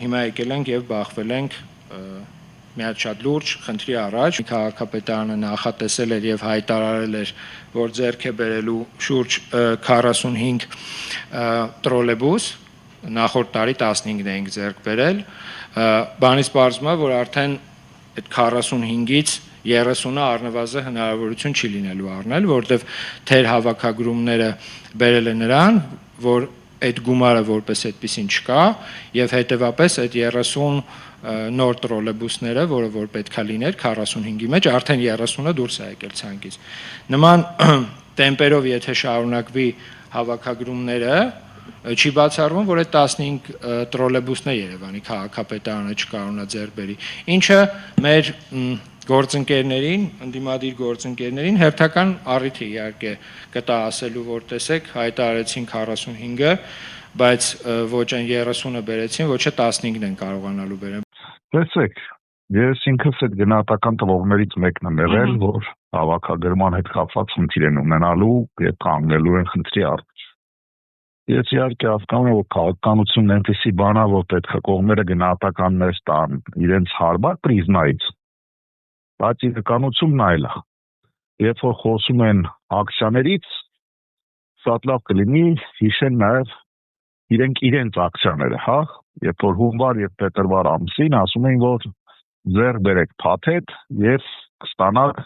հիմա եկել ենք եւ բախվել ենք մի հատ շատ լուրջ խնդրի առաջ։ Քաղաքապետարանը նախատեսել էր եւ հայտարարել էր, որ ձեռք է բերելու շուրջ 45 տրոլեյբուս, նախորդ տարի 15-ն էինք ձեռք բերել, բանից պարզվում է, որ արդեն այդ 45-ից 30-ը առնվազն հնարավորություն չի լինելու առնել, որովհետեւ թեր հավաքագրումները բերել է նրան, որ այդ գումարը որպես այդպեսին չկա եւ հետեւապես այդ 30 նոր տրոլեյբուսները, որը որ պետքա լիներ 45-ի մեջ, արդեն 30-ը դուրս է եկել ցանկից։ Նման տեմպերով եթե շարունակվի հավաքագրումները, չի բացառվում, որ այդ 15 տրոլեյբուսն է Երևանի քաղաքապետարանը չկարողանա ձեռք բերի, ինչը մեր գործընկերներին, ընդդիմադիր գործընկերներին հերթական առիթ է իհարկե կտա ասելու, որ տեսեք, հայտարարեցին 45-ը, բայց ոչ այն 30-ը բերեցին, ոչ է 15-ն են կարողանալու բերել։ Տեսեք, ես ինքս այդ գնահատական տվողներից մեկն եմ եղել, որ հավաքագրման հետ կապված խնդիր են ունենալու եւ կանգնելու են խնդրի առաջ։ Ես իհարկե հասկանում եմ, որ քաղաքականությունն այնպեսի բան է, որ պետք է կողմերը գնահատականներ տան իրենց հարմար պրիզմայից, բայց իրականությունն այլ է։ Երբ որ խոսում են ակցիաներից, շատ լավ կլինի հիշեն նաև իրենց ակցիաները, հա, երբ որ հունվար եւ փետրվար ամսին ասում էին, որ ձեռք բերեք փաթեթ եւ կստանաք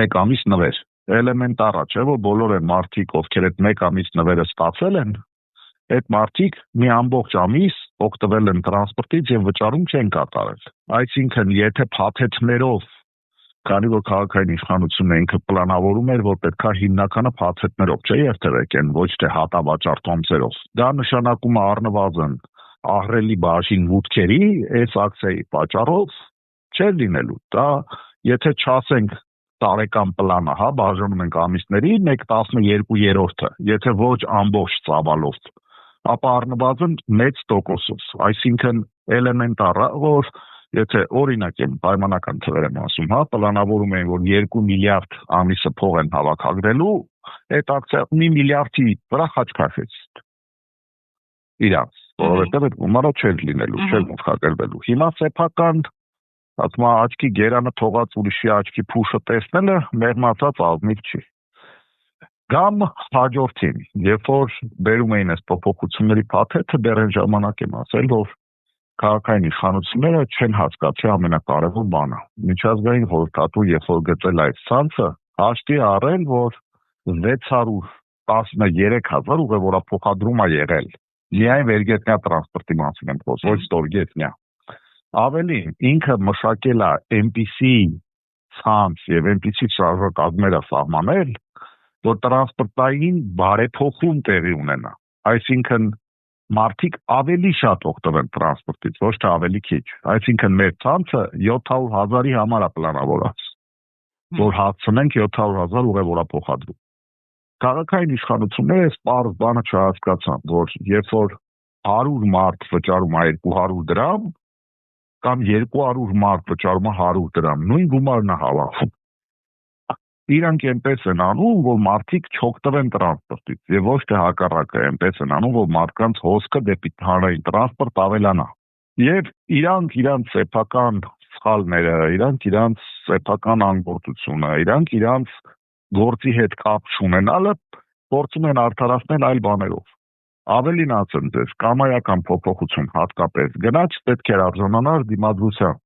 մեկ ամիս նվեր։ Էլեմենտար է, չէ՞, որ բոլոր այն մարդիկ, ովքեր այդ մեկ ամիս նվերը ստացել են, այդ մարդիկ մի ամբողջ ամիս օգտվել են տրանսպորտից եւ վճարում չեն կատարել։ Այսինքն, եթե փաթեթներով, քանի որ քաղաքային իշխանությունն ինքը պլանավորում էր, որ պետքա հիմնականը փաթեթներով չէ երթևեկեն, ոչ թե հատավաճառ տոմսերով, դա նշանակում է առնվազն ահռելի բաժին մուտքերի այս ակցիայի պատճառով չէր լինելու։ Դա եթե չասենք տարեկան պլանը, հա, բաժանում ենք ամիսների 1/12, եթե ոչ ամբողջ ծավալով, ապա առնվազն մեծ տոկոսով, այսինքն էլեմենտար է, որ եթե օրինակ եմ պայմանական թվեր եմ ասում, հա, պլանավորում են, որ 2 միլիարդ ամիսը փող են հավաքագրելու, այդ ակցիա 1 միլիարդի վրա խաչքաշեց իրանց, որովհետև այդ գումարը չէր լինելու, չէր մուտքագրվելու։ Հիմա սեփական ասում աչքի գերանը թողած ուրիշի աչքի փուշը տեսնելը մեղմացած ազնիվ չի։ Կամ հաջորդին, երբ որ բերում էին այս փոփոխությունների փաթեթը, դեռ այն ժամանակ եմ ասել, որ քաղաքային իշխանությունները չեն հասկացի ամենակարևոր բանը։ Միջազգային խորհրդատու երբ որ գծել այդ ցանցը, հաշտի առել, որ 613,000 ուղևորափոխադրում է եղել։ Միայն վերգետնյա տրանսպորտի մասին եմ խոսում, ոչ ստորգետնյա։ Ավելին, ինքը մշակել է այնպիսի ցանց եւ այնպիսի շարժակազմեր սահմանել, որ տրանսպորտային բարեփոխում տեղի ունենա։ Այսինքն մարդիկ ավելի շատ օգտվեն տրանսպորտից, ոչ թե ավելի քիչ։ Այսինքն մեր ցանցը 700,000-ի համար է պլանավորված, որ հասցնենք 700,000 ուղևորափոխադրում։ Քաղաքային իշխանությունները այս պարզ բանը չհասկացան, որ երբ որ 100 մարդ վճարում է 200 դրամ, կամ 200 մարդ վճարում է 100 դրամ, նույն գումարն է հավաքում։ Իրանք այնպես են անում, որ մարդիկ չօգտվեն տրանսպորտից, եւ ոչ թե հակառակը, այնպես են անում, որ մարդկանց հոսքը դեպի հանրային տրանսպորտ ավելանա։ Եվ իրանք սեփական սխալները, իրանք սեփական անգործությունը, իրանք գործի հետ կապ չունենալը փորձում են արդարացնել այլ բաներով։ Ավելին ասեմ ձեզ, կամայական փոփոխություն հատկապես գնաց պետք է արժանանար դիմադրության։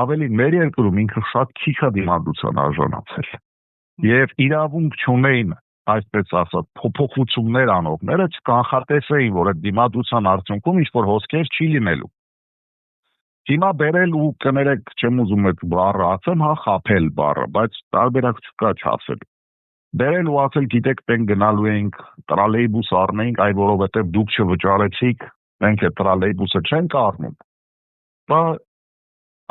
Ավելին մեր երկրում ինքը շատ քիչ է դիմադրության արժանացել։ Եվ իրավունք չունեին, այսպես ասած, փոփոխություններ անողները չկանխատեսեին, որ այդ դիմադրության արդյունքում ինչ-որ հոսքեր չի լինելու։ Հիմա բերել ու կներեք, չեմ ուզում այդ բառը ասեմ, հա, խաբել բառը, բայց տարբերակ չկա չասել։ Բերել ու ասել, գիտեք, մենք գնալու ենք տրոլեյբուս առնենք, այ որովհետև դուք չվճարեցիք, մենք այդ տրոլեյբուսը չենք առնում։ Դա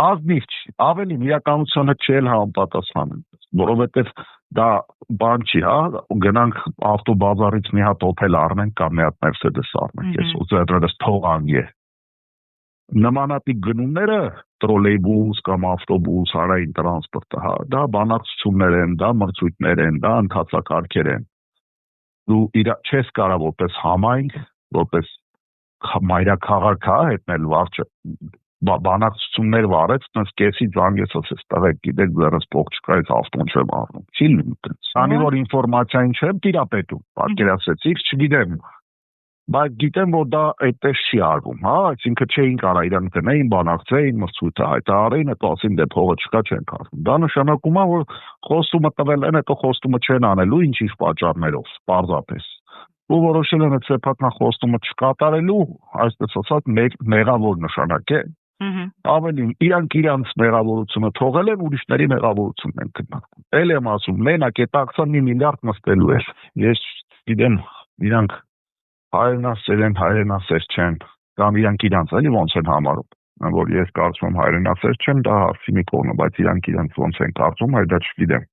ազնիվ չի, ավելին իրականությանը չել համապատասխանում, որովհետև դա բան չի, հա, գնանք ավտոբազարից մի հատ օփել առնենք կամ մի հատ Mercedes առնենք, ես ուզում թող անգե։ Նմանատիպ գնումները տրոլեյբուս կամ ավտոբուս, հանրային տրանսպորտը, հա, դա բանակցություններ են, դա մրցույթներ են, դա ընթացակարգեր են։ Դու չես կարող որպես համայնք, որպես մայրաքաղաք է հետնել վարչը բանակցություններ վարեց, նույնիսկ կեսից զանգեց ասես տղեկ գիտեք ձեռս փող չկա, այս ավտոն չեմ առնում։ Ֆիլմ այդպես։ Քանի որ ինֆորմացիային չեմ տիրապետում, պատկերացրեցիք, չգիտեմ, բայց գիտեմ, որ դա այդպես չի արվում, հա, այսինքն չէին կարա իրան դնեին, բանակցեին, մրցույթը հայտարարեին, հետո ասին դե փողը չկա, չենք արվում։ Դա նշանակում է, որ խոստումը տվել են, հետո խոստումը չեն անելու ինչ-ինչ պատճառներով, պարզապես։ Ու որոշել են այդ սեփական խոստումը չկատարելու, այսպես ասած, մեղավոր նշանակե։ Ավելին, իրանք մեղավորությունը թողել են, ուրիշների մեղավորությունն են քննարկում։ Էլ եմ ասում, մենակ այդ ակցիան 1 միլիարդ նստելու էր։ Ես գիտեմ, իրանք հայրենասեր են, հայրենասեր չեն, կամ իրանք էլի ոնց են համարում։ Որ ես կարծում եմ հայրենասեր չեն, դա հարցի մի կողմը, բայց իրանք ոնց են կարծում, այդ դա չգիտեմ։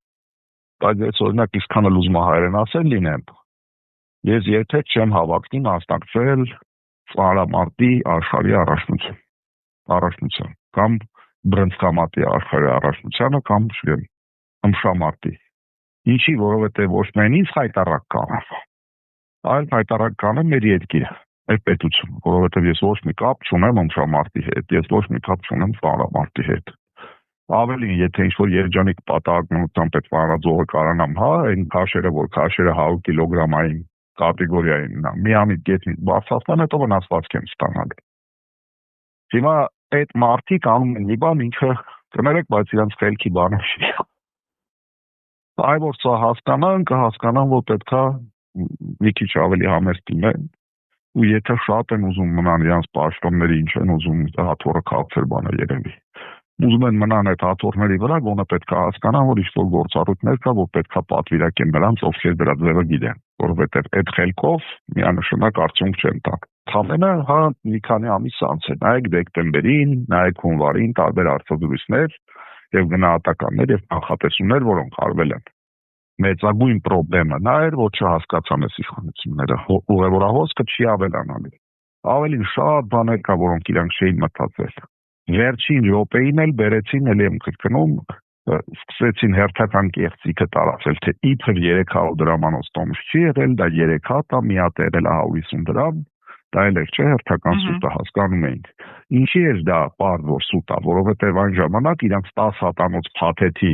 Բայց ես օրինակ իսկանը լուզում հայրենասեր լինեմ, ես երբեք չեմ հավակնի մասնակցել ծանրամարտի աշխարհի առաջնության կամ բրոնզկամարտի աշխարհի առաջնությանը կամ չգիտեմ ըմբշամարտի։ Ինչի, որովհետև ոչ միայն ինձ հայտարարակ կանեմ, այլ հայտարարակ կանեմ մեր երկիրը, այդ պետությունը, որովհետև ես ոչ մի կապ չունեմ ըմբշամարտի հետ, ես ոչ մի կապ չունեմ ծանրամարտի հետ։ Ավելին, եթե ինչ-որ երջանիկ պատահականությամբ այդ վարաձողը կարանամ, հա, այն քաշերը, որ քաշերը 100 կիլոգրամային կատեգորիային, միամիտ գետնից բարձրացան, հետո վնասվածք եմ ստանալ։ Հիմա այդ մարդիկ անում են մի բան, ինչը կներեք, բայց իրանց խելքի բանը չի։ Այ որ սա կհասկանան, որ պետքա մի քիչ ավելի համեստ լինեն, ու եթե շատ են ուզում մնան իրանց պաշտոնների, ինչ են ուզում հաթոռը քաղցր բանը երևի։ Ուզում են մնան այդ հաթոռների վրա, գոնե պետքա հասկանան, որ ինչ-որ գործառույթներ կա, որ պետքա պատվիրակեն նրանց, ովքեր դրա ձևը գիտեն, որովհետև այդ խելքով միանշանակ արդյունք չեն տա։ Թամենը հա մի քանի ամիս անց է, նայեք դեկտեմբերին, նայեք հունվարին տարբեր արտադրություններ եւ գնահատականներ եւ նախատեսումներ, որոնք արվել են։ Մեծագույն խնդրեմը նա էր, որ չհասկացան այս իշխանությունները, ուղևորահոսքը չի ավելանալի։ Ավելին շատ բաներ կա, որոնք իրանք չէին մտածել։ Վերջին րոպեին էլ բերեցին, ելի եմ կրկնում, սկսեցին հերթական կեղծիքը տարածել, թե իբր 300 դրամանոց տոմս չի եղել, դա 3 հատ է, մի հատ եղել է 150 դրամ, դա էլ չէ, հերթական սուտը հասկանում էինք։ Ինչի էր դա պարզ որ սուտ է, որովհետև այն ժամանակ իրանք 10 հատանոց փաթեթի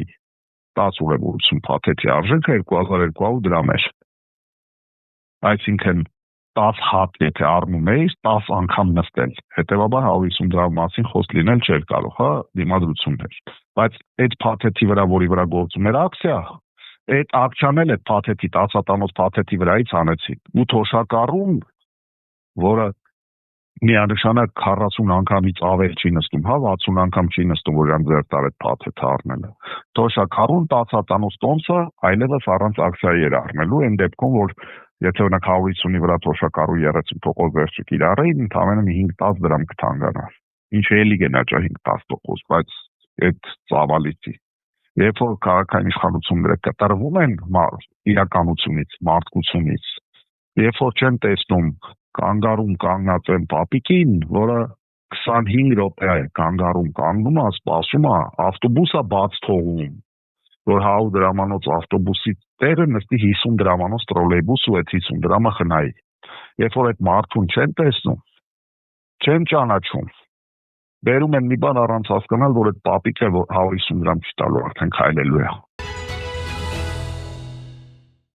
10 ուրեմություն փաթեթի արժեքը 2200 դրամ էր։ Այսինքն 10 հատ եթե առնում էիր 10 անգամ նստել, հետևաբար 150 դրամ մասին խոսք լինել չէր կարող, հա, դիմադրություններ։ Բայց այդ փաթեթի վրա, որի վրա գործում էր ակցիա, այդ ակցիան էլ այդ փաթեթի 10 հատանոց փաթեթի վրայից անեցին։ Ու թոշակառուն, որը միանշանակ 40 անգամից ավել չի նստում, հա, 60 անգամ չի նստում, որ իրան ձեր տար այդ փաթեթը առնելը։ Թոշակառուն 10 հատանոց տոմսը այլևս առանց ակցիայի էր առնելու, այն դեպքում, որ եթե օրինակ 150-ի վրա թոշակառու 30% վերջը կիրառեին, ընդամենը 5-10 դրամ կթանկանա։ Ինչը էլի գնա 5-10%, բայց այդ ծավալիցի։ Երբ որ քաղաքային իշխանությունները կտրվում են իրականությունից, մարդկությունից, երբ որ չեն տեսնում կանգառում կանգնած են պապիկին, որը 25 րոպե է կանգառում կանգնում է, սպասում է, ավտոբուսը բաց թողում, որ 100 դրամանոց ավտոբուսի տերը նստի 50 դրամանոց տրոլեյբուս ու այդ 50 դրամը խնայի։ Երբ որ այդ մարդուն չեն տեսնում, չեն ճանաչում, բերում են մի բան առանց հասկանալ, որ այդ պապիկը 150 դրամ չի տալու, արդեն քայլելու է։